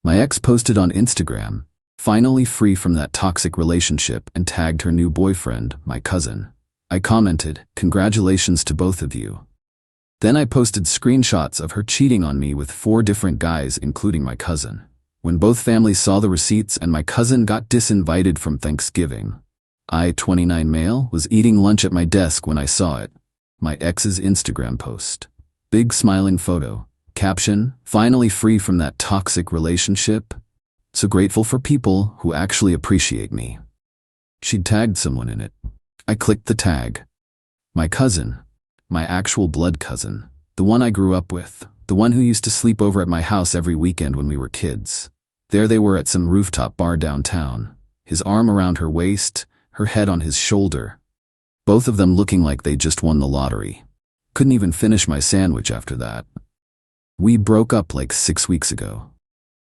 My ex posted on Instagram, finally free from that toxic relationship, and tagged her new boyfriend, my cousin. I commented, "Congratulations to both of you." Then I posted screenshots of her cheating on me with 4 different guys, including my cousin. When both families saw the receipts and my cousin got disinvited from Thanksgiving, I, 29 male, was eating lunch at my desk when I saw it. My ex's Instagram post. Big smiling photo. Caption, "Finally free from that toxic relationship. So grateful for people who actually appreciate me." She'd tagged someone in it. I clicked the tag. My cousin. My actual blood cousin. The one I grew up with. The one who used to sleep over at my house every weekend when we were kids. There they were at some rooftop bar downtown. His arm around her waist, her head on his shoulder. Both of them looking like they just won the lottery. Couldn't even finish my sandwich after that. We broke up like 6 weeks ago.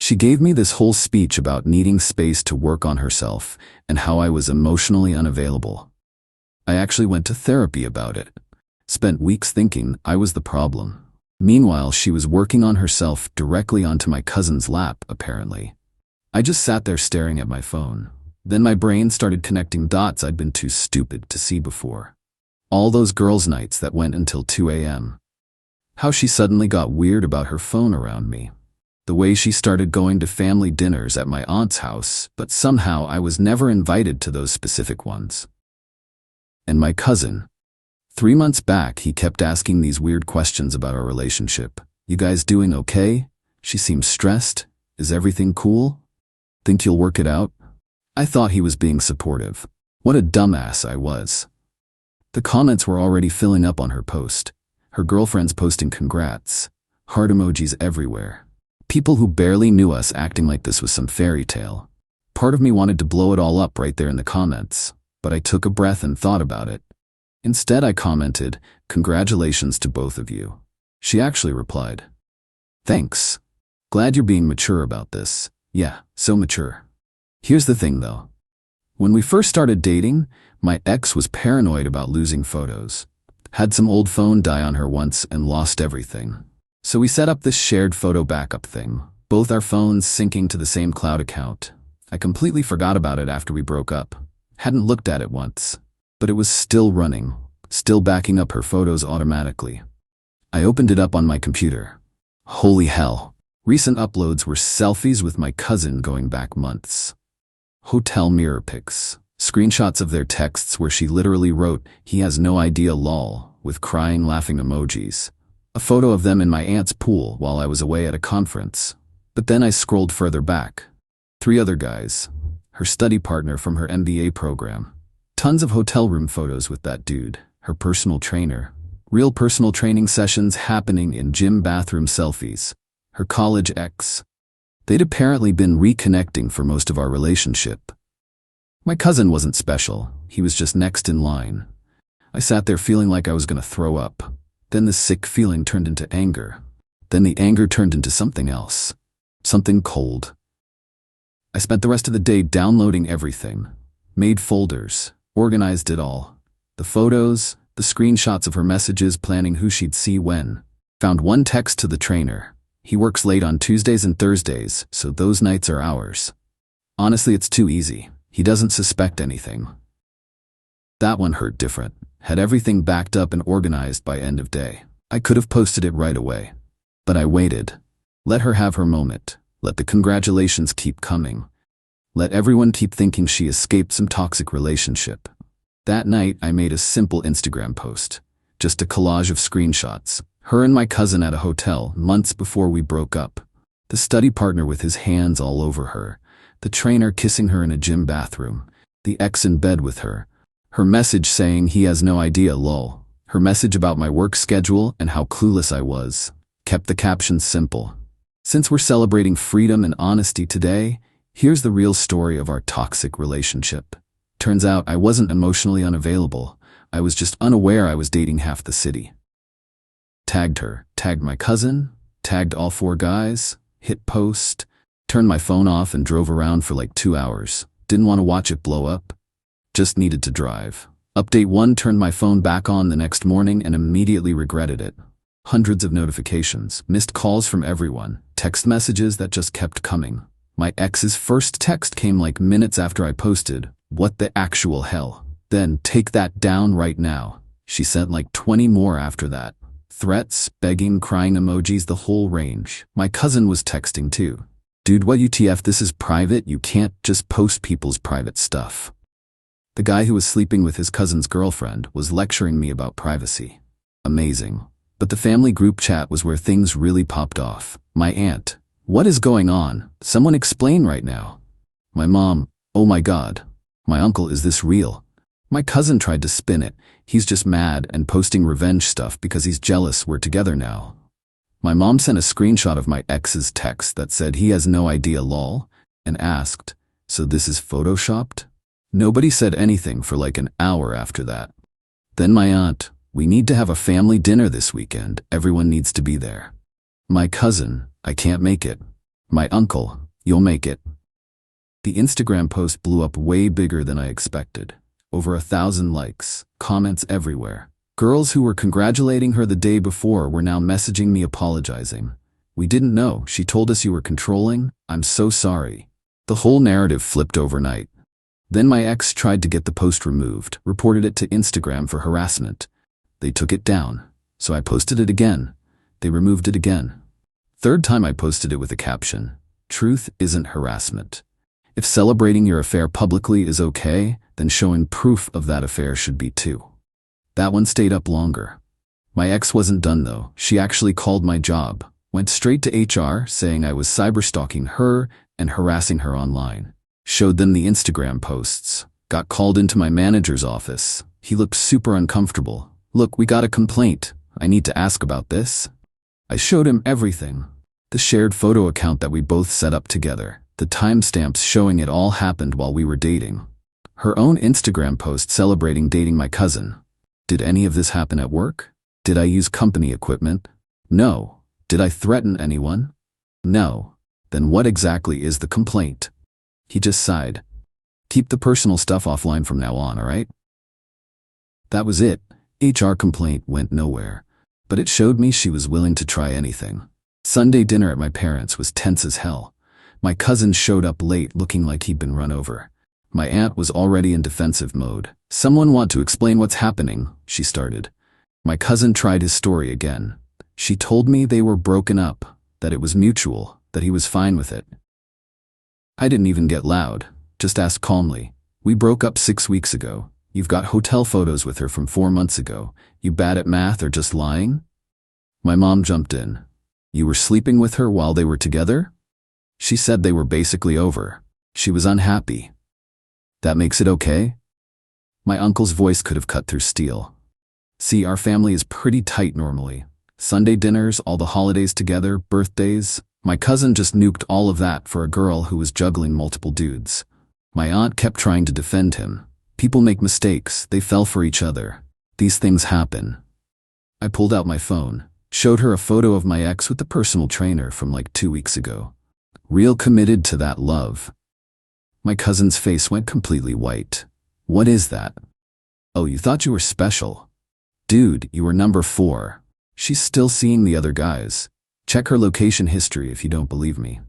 She gave me this whole speech about needing space to work on herself and how I was emotionally unavailable. I actually went to therapy about it. Spent weeks thinking I was the problem. Meanwhile, she was working on herself directly onto my cousin's lap, apparently. I just sat there staring at my phone. Then my brain started connecting dots I'd been too stupid to see before. All those girls' nights that went until 2 a.m. How she suddenly got weird about her phone around me. The way she started going to family dinners at my aunt's house, but somehow I was never invited to those specific ones. And my cousin. 3 months back, he kept asking these weird questions about our relationship. "You guys doing okay? She seems stressed. Is everything cool? Think you'll work it out?" I thought he was being supportive. What a dumbass I was. The comments were already filling up on her post. Her girlfriends posting congrats. Heart emojis everywhere. People who barely knew us acting like this was some fairy tale. Part of me wanted to blow it all up right there in the comments, but I took a breath and thought about it. Instead, I commented, "Congratulations to both of you." She actually replied, "Thanks. Glad you're being mature about this." Yeah, so mature. Here's the thing though. When we first started dating, my ex was paranoid about losing photos. Had some old phone die on her once and lost everything. So we set up this shared photo backup thing, both our phones syncing to the same cloud account. I completely forgot about it after we broke up. Hadn't looked at it once. But it was still running, still backing up her photos automatically. I opened it up on my computer. Holy hell. Recent uploads were selfies with my cousin going back months. Hotel mirror pics. Screenshots of their texts where she literally wrote, "He has no idea lol," with crying laughing emojis. A photo of them in my aunt's pool while I was away at a conference. But then I scrolled further back. 3 other guys. Her study partner from her MBA program. Tons of hotel room photos with that dude, her personal trainer. Real personal training sessions happening in gym bathroom selfies. Her college ex. They'd apparently been reconnecting for most of our relationship. My cousin wasn't special, he was just next in line. I sat there feeling like I was gonna throw up. Then the sick feeling turned into anger. Then the anger turned into something else. Something cold. I spent the rest of the day downloading everything. Made folders. Organized it all. The photos, the screenshots of her messages planning who she'd see when. Found one text to the trainer. "He works late on Tuesdays and Thursdays, so those nights are ours. Honestly, it's too easy. He doesn't suspect anything." That one hurt different. Had everything backed up and organized by end of day. I could have posted it right away. But I waited. Let her have her moment. Let the congratulations keep coming. Let everyone keep thinking she escaped some toxic relationship. That night, I made a simple Instagram post. Just a collage of screenshots. Her and my cousin at a hotel months before we broke up. The study partner with his hands all over her. The trainer kissing her in a gym bathroom. The ex in bed with her. Her message saying he has no idea lol. Her message about my work schedule and how clueless I was. Kept the captions simple. Since we're celebrating freedom and honesty today, here's the real story of our toxic relationship. Turns out I wasn't emotionally unavailable. I was just unaware I was dating half the city. Tagged her, tagged my cousin, tagged all 4 guys, hit post, turned my phone off and drove around for like 2 hours. Didn't want to watch it blow up. Just needed to drive. Update 1 turned my phone back on the next morning and immediately regretted it. Hundreds of notifications, missed calls from everyone, text messages that just kept coming. My ex's first text came like minutes after I posted, "What the actual hell? Then take that down right now." She sent like 20 more after that. Threats, begging, crying emojis, the whole range. My cousin was texting too. "Dude, what UTF? This is private. You can't just post people's private stuff." The guy who was sleeping with his cousin's girlfriend was lecturing me about privacy. Amazing. But the family group chat was where things really popped off. My aunt, "What is going on? Someone explain right now." My mom, "Oh my God." My uncle, "Is this real?" My cousin tried to spin it. "He's just mad and posting revenge stuff because he's jealous we're together now." My mom sent a screenshot of my ex's text that said he has no idea lol, and asked, "So this is photoshopped?" Nobody said anything for like an hour after that. Then my aunt, "We need to have a family dinner this weekend. Everyone needs to be there." My cousin, "I can't make it." My uncle, "You'll make it." The Instagram post blew up way bigger than I expected. Over 1,000 likes, comments everywhere. Girls who were congratulating her the day before were now messaging me apologizing. "We didn't know. She told us you were controlling. I'm so sorry." The whole narrative flipped overnight. Then my ex tried to get the post removed, reported it to Instagram for harassment. They took it down, so I posted it again. They removed it again. Third time I posted it with a caption, "Truth isn't harassment. If celebrating your affair publicly is okay, then showing proof of that affair should be too." That one stayed up longer. My ex wasn't done though. She actually called my job, went straight to HR saying I was cyberstalking her and harassing her online. Showed them the Instagram posts. Got called into my manager's office. He looked super uncomfortable. "Look, we got a complaint. I need to ask about this." I showed him everything. The shared photo account that we both set up together. The timestamps showing it all happened while we were dating. Her own Instagram post celebrating dating my cousin. Did any of this happen at work? Did I use company equipment? No. Did I threaten anyone? No. Then what exactly is the complaint? He just sighed. "Keep the personal stuff offline from now on, alright?" That was it. HR complaint went nowhere. But it showed me she was willing to try anything. Sunday dinner at my parents' was tense as hell. My cousin showed up late looking like he'd been run over. My aunt was already in defensive mode. "Someone want to explain what's happening," she started. My cousin tried his story again. She told me they were broken up, that it was mutual, that he was fine with it. I didn't even get loud, just asked calmly, "We broke up 6 weeks ago. You've got hotel photos with her from 4 months ago. You bad at math or just lying?" My mom jumped in. "You were sleeping with her while they were together?" She said they were basically over. She was unhappy. That makes it okay? My uncle's voice could have cut through steel. "See, our family is pretty tight normally. Sunday dinners, all the holidays together, birthdays. My cousin just nuked all of that for a girl who was juggling multiple dudes." My aunt kept trying to defend him. "People make mistakes. They fell for each other. These things happen." I pulled out my phone, showed her a photo of my ex with the personal trainer from like 2 weeks ago. Real committed to that love. My cousin's face went completely white. "What is that?" "Oh, you thought you were special? Dude, you were number 4. She's still seeing the other guys. Check her location history if you don't believe me."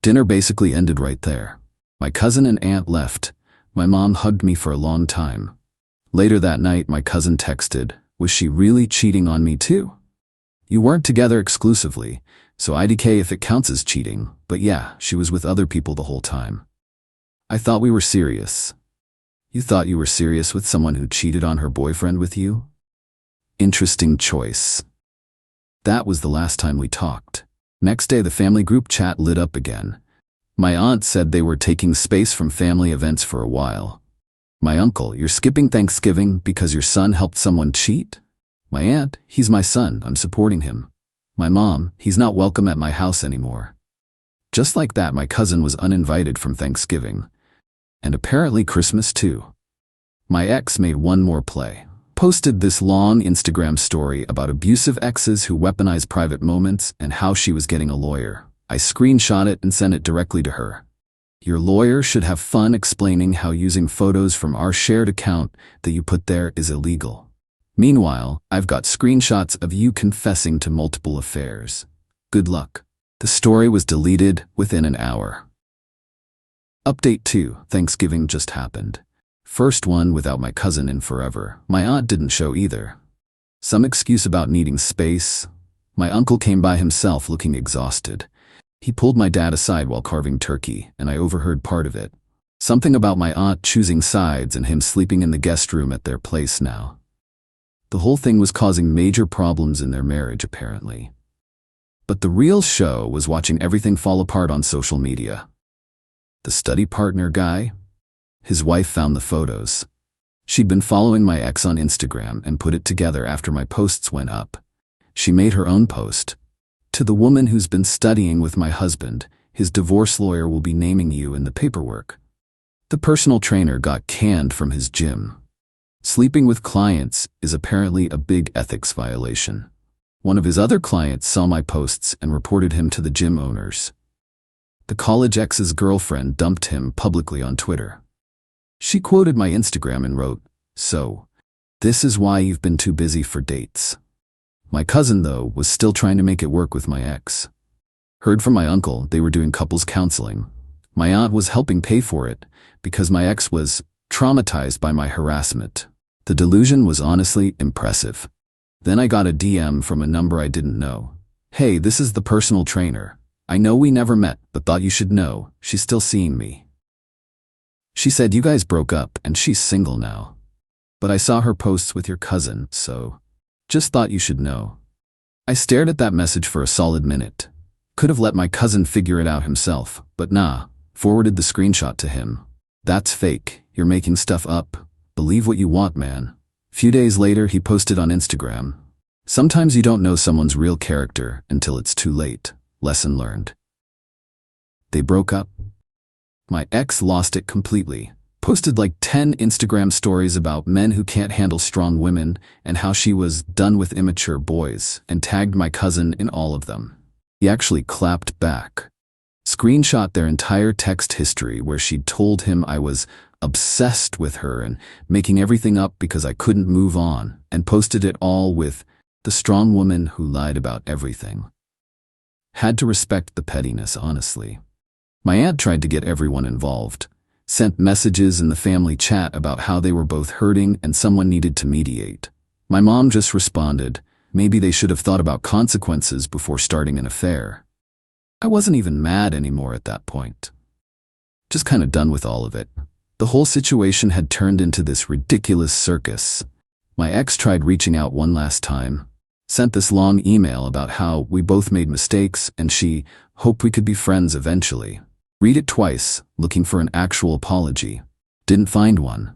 Dinner basically ended right there. My cousin and aunt left. My mom hugged me for a long time. Later that night, my cousin texted, "Was she really cheating on me too?" "You weren't together exclusively, so IDK if it counts as cheating, but yeah, she was with other people the whole time." I thought we were serious. You thought you were serious with someone who cheated on her boyfriend with you? Interesting choice. That was the last time we talked. Next day, the family group chat lit up again. My aunt said they were taking space from family events for a while. My uncle, "You're skipping Thanksgiving because your son helped someone cheat?" My aunt, "He's my son, I'm supporting him." My mom, "He's not welcome at my house anymore." Just like that, my cousin was uninvited from Thanksgiving. And apparently Christmas too. My ex made one more play. Posted this long Instagram story about abusive exes who weaponize private moments and how she was getting a lawyer. I screenshot it and sent it directly to her. "Your lawyer should have fun explaining how using photos from our shared account that you put there is illegal. Meanwhile, I've got screenshots of you confessing to multiple affairs. Good luck." The story was deleted within an hour. Update 2. Thanksgiving just happened. First one without my cousin in forever. My aunt didn't show either. Some excuse about needing space. My uncle came by himself looking exhausted. He pulled my dad aside while carving turkey, and I overheard part of it. Something about my aunt choosing sides and him sleeping in the guest room at their place now. The whole thing was causing major problems in their marriage, apparently. But the real show was watching everything fall apart on social media. The study partner guy? His wife found the photos. She'd been following my ex on Instagram and put it together after my posts went up. She made her own post. To the woman who's been studying with my husband, his divorce lawyer will be naming you in the paperwork. The personal trainer got canned from his gym. Sleeping with clients is apparently a big ethics violation. One of his other clients saw my posts and reported him to the gym owners. The college ex's girlfriend dumped him publicly on Twitter. She quoted my Instagram and wrote, "So, this is why you've been too busy for dates." My cousin, though, was still trying to make it work with my ex. Heard from my uncle they were doing couples counseling. My aunt was helping pay for it because my ex was traumatized by my harassment. The delusion was honestly impressive. Then I got a DM from a number I didn't know. "Hey, this is the personal trainer. I know we never met, but thought you should know, she's still seeing me. She said you guys broke up and she's single now. But I saw her posts with your cousin, so just thought you should know." I stared at that message for a solid minute. Could have let my cousin figure it out himself, but nah, forwarded the screenshot to him. "That's fake, you're making stuff up. Believe what you want, man." Few days later he posted on Instagram, "Sometimes you don't know someone's real character until it's too late. Lesson learned." They broke up. My ex lost it completely. Posted like 10 Instagram stories about men who can't handle strong women and how she was done with immature boys, and tagged my cousin in all of them. He actually clapped back. Screenshot their entire text history where she'd told him I was obsessed with her and making everything up because I couldn't move on, and posted it all with the strong woman who lied about everything. Had to respect the pettiness, honestly. My aunt tried to get everyone involved. Sent messages in the family chat about how they were both hurting and someone needed to mediate. My mom just responded, maybe they should have thought about consequences before starting an affair. I wasn't even mad anymore at that point. Just kind of done with all of it. The whole situation had turned into this ridiculous circus. My ex tried reaching out one last time. Sent this long email about how we both made mistakes and she hoped we could be friends eventually. Read it twice, looking for an actual apology. Didn't find one.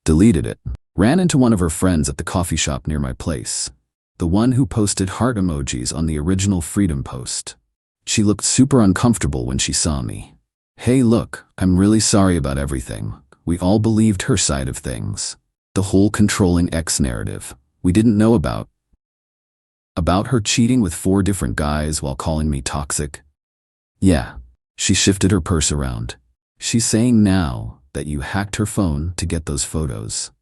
Deleted it. Ran into one of her friends at the coffee shop near my place. The one who posted heart emojis on the original Freedom post. She looked super uncomfortable when she saw me. "Hey, look, I'm really sorry about everything. We all believed her side of things. The whole controlling ex narrative. We didn't know about her cheating with 4 different guys while calling me toxic." Yeah. She shifted her purse around. "She's saying now that you hacked her phone to get those photos."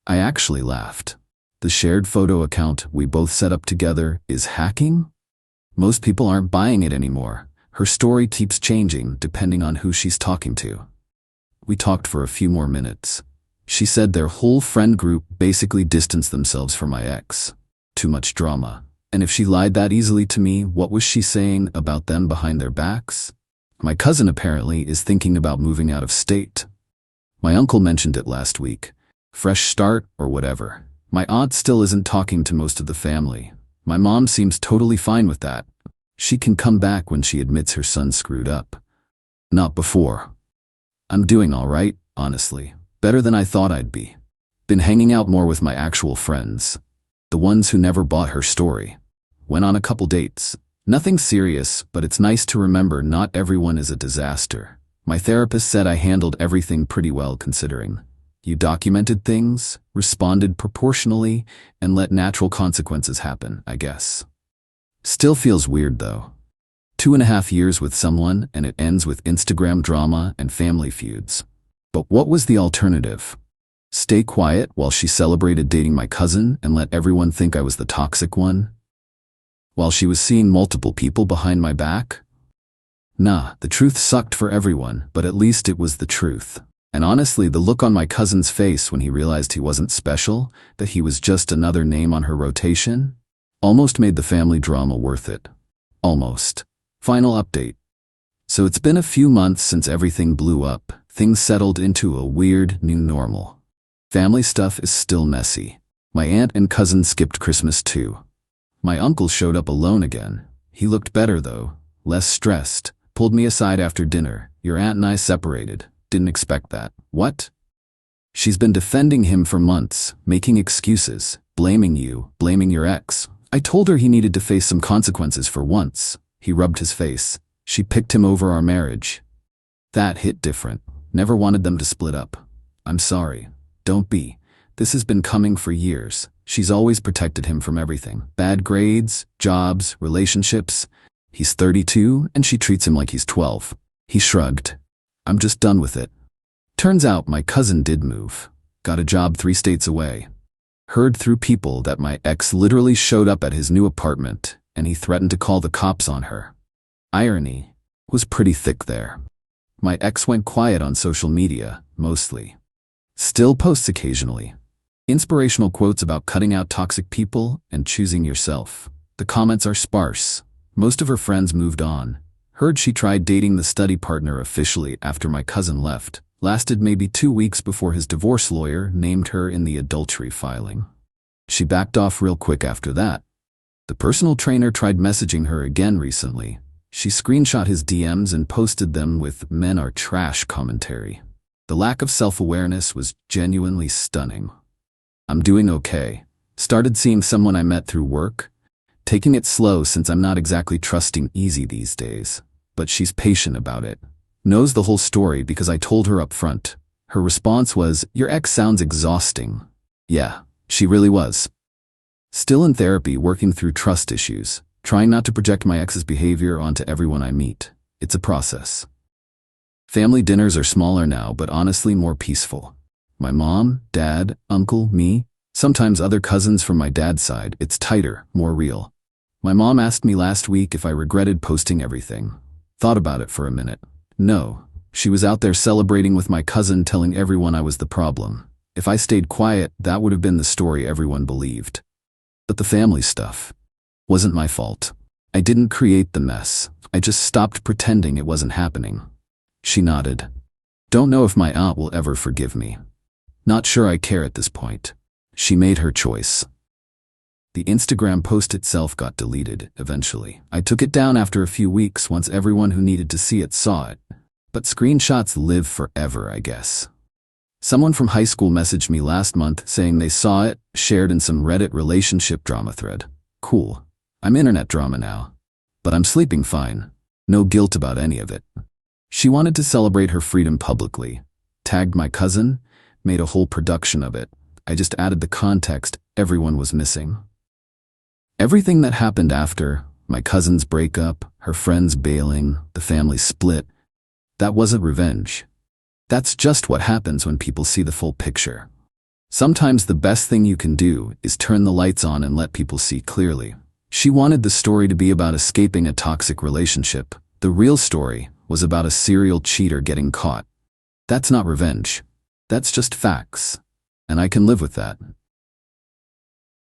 I actually laughed. The shared photo account we both set up together is hacking? Most people aren't buying it anymore. Her story keeps changing depending on who she's talking to. We talked for a few more minutes. She said their whole friend group basically distanced themselves from my ex. Too much drama. And if she lied that easily to me, what was she saying about them behind their backs? My cousin apparently is thinking about moving out of state. My uncle mentioned it last week. Fresh start or whatever. My aunt still isn't talking to most of the family. My mom seems totally fine with that. She can come back when she admits her son screwed up. Not before. I'm doing all right, honestly. Better than I thought I'd be. Been hanging out more with my actual friends. The ones who never bought her story. Went on a couple dates. Nothing serious, but it's nice to remember not everyone is a disaster. My therapist said I handled everything pretty well considering. You documented things, responded proportionally, and let natural consequences happen, I guess. Still feels weird though. 2.5 years with someone and it ends with Instagram drama and family feuds. But what was the alternative? Stay quiet while she celebrated dating my cousin and let everyone think I was the toxic one? While she was seeing multiple people behind my back? Nah, the truth sucked for everyone, but at least it was the truth. And honestly, the look on my cousin's face when he realized he wasn't special, that he was just another name on her rotation, almost made the family drama worth it. Almost. Final update. So it's been a few months since everything blew up. Things settled into a weird new normal. Family stuff is still messy. My aunt and cousin skipped Christmas too. My uncle showed up alone again. He looked better though, less stressed, pulled me aside after dinner. Your aunt and I separated. Didn't expect that. What? She's been defending him for months, making excuses, blaming you, blaming your ex. I told her he needed to face some consequences for once. He rubbed his face. She picked him over our marriage. That hit different. Never wanted them to split up. I'm sorry. Don't be. This has been coming for years. She's always protected him from everything. Bad grades, jobs, relationships. He's 32 and she treats him like he's 12. He shrugged. I'm just done with it. Turns out my cousin did move. Got a job 3 states away. Heard through people that my ex literally showed up at his new apartment and he threatened to call the cops on her. Irony was pretty thick there. My ex went quiet on social media, mostly. Still posts occasionally. Inspirational quotes about cutting out toxic people and choosing yourself. The comments are sparse. Most of her friends moved on. Heard she tried dating the study partner officially after my cousin left. Lasted maybe 2 weeks before his divorce lawyer named her in the adultery filing. She backed off real quick after that. The personal trainer tried messaging her again recently. She screenshot his DMs and posted them with "men are trash" commentary. The lack of self-awareness was genuinely stunning. I'm doing okay. Started seeing someone I met through work. Taking it slow since I'm not exactly trusting easy these days. But she's patient about it. Knows the whole story because I told her up front. Her response was, "Your ex sounds exhausting." Yeah, she really was. Still in therapy, working through trust issues. Trying not to project my ex's behavior onto everyone I meet. It's a process. Family dinners are smaller now, but honestly more peaceful. My mom, dad, uncle, me, sometimes other cousins from my dad's side. It's tighter, more real. My mom asked me last week if I regretted posting everything. Thought about it for a minute. No. She was out there celebrating with my cousin, telling everyone I was the problem. If I stayed quiet, that would have been the story everyone believed. But the family stuff wasn't my fault. I didn't create the mess. I just stopped pretending it wasn't happening. She nodded. Don't know if my aunt will ever forgive me. Not sure I care at this point. She made her choice. The Instagram post itself got deleted, eventually. I took it down after a few weeks once everyone who needed to see it saw it. But screenshots live forever, I guess. Someone from high school messaged me last month saying they saw it, shared in some Reddit relationship drama thread. Cool. I'm internet drama now. But I'm sleeping fine. No guilt about any of it. She wanted to celebrate her freedom publicly. Tagged my cousin, made a whole production of it. I just added the context everyone was missing. Everything that happened after, my cousin's breakup, her friends bailing, the family split, that wasn't revenge. That's just what happens when people see the full picture. Sometimes the best thing you can do is turn the lights on and let people see clearly. She wanted the story to be about escaping a toxic relationship. The real story was about a serial cheater getting caught. That's not revenge. That's just facts. And I can live with that.